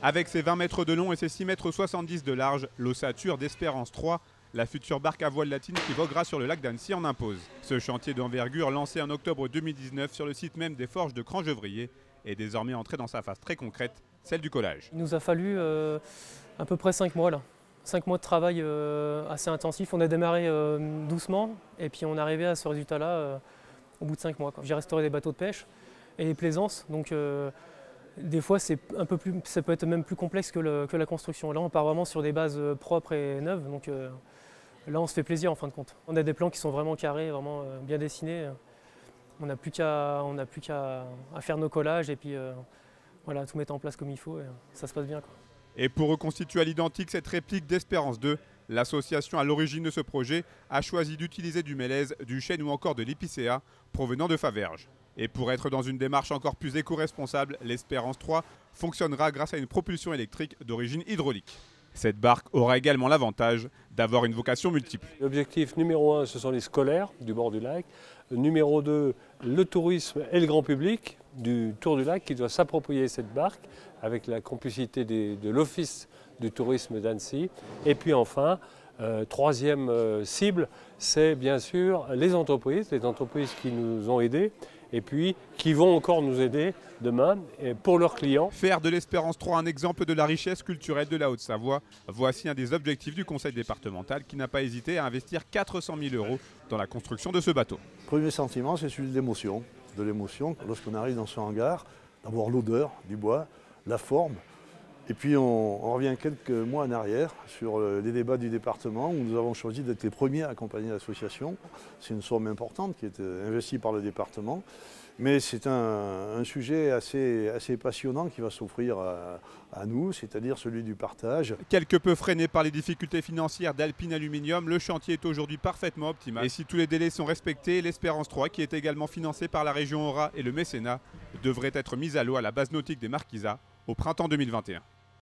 Avec ses 20 mètres de long et ses 6 mètres 70 de large, l'ossature d'Espérance 3, la future barque à voile latine qui voguera sur le lac d'Annecy, en impose. Ce chantier d'envergure, lancé en octobre 2019 sur le site même des forges de Crangevrier, est désormais entré dans sa phase très concrète, celle du collage. Il nous a fallu à peu près 5 mois là. 5 mois de travail assez intensif. On a démarré doucement et puis on est arrivé à ce résultat-là au bout de 5 mois. J'ai restauré des bateaux de pêche et les plaisances. Donc des fois, ça peut être même plus complexe que la construction. Là, on part vraiment sur des bases propres et neuves. Donc là, on se fait plaisir en fin de compte. On a des plans qui sont vraiment carrés, vraiment bien dessinés. On n'a plus qu'à faire nos collages et puis voilà, tout mettre en place comme il faut et ça se passe bien, quoi. Et pour reconstituer à l'identique cette réplique d'Espérance 2, l'association à l'origine de ce projet a choisi d'utiliser du mélèze, du chêne ou encore de l'épicéa provenant de Faverges. Et pour être dans une démarche encore plus éco-responsable, l'Espérance 3 fonctionnera grâce à une propulsion électrique d'origine hydraulique. Cette barque aura également l'avantage d'avoir une vocation multiple. L'objectif numéro 1, ce sont les scolaires du bord du lac. Numéro 2, le tourisme et le grand public du Tour du Lac qui doit s'approprier cette barque avec la complicité de l'Office du tourisme d'Annecy. Et puis enfin, troisième cible, c'est bien sûr les entreprises qui nous ont aidés et puis qui vont encore nous aider demain pour leurs clients. Faire de l'Espérance 3 un exemple de la richesse culturelle de la Haute-Savoie, voici un des objectifs du conseil départemental qui n'a pas hésité à investir 400 000 € dans la construction de ce bateau. Le premier sentiment, c'est celui de l'émotion lorsqu'on arrive dans ce hangar, d'abord l'odeur du bois, la forme. Et puis on revient quelques mois en arrière sur les débats du département où nous avons choisi d'être les premiers à accompagner l'association. C'est une somme importante qui est investie par le département, mais c'est un sujet assez passionnant qui va s'offrir à nous, c'est-à-dire celui du partage. Quelque peu freiné par les difficultés financières d'Alpine Aluminium, le chantier est aujourd'hui parfaitement optimal. Et si tous les délais sont respectés, l'Espérance 3, qui est également financée par la région Aura et le mécénat, devrait être mise à l'eau à la base nautique des Marquisas au printemps 2021.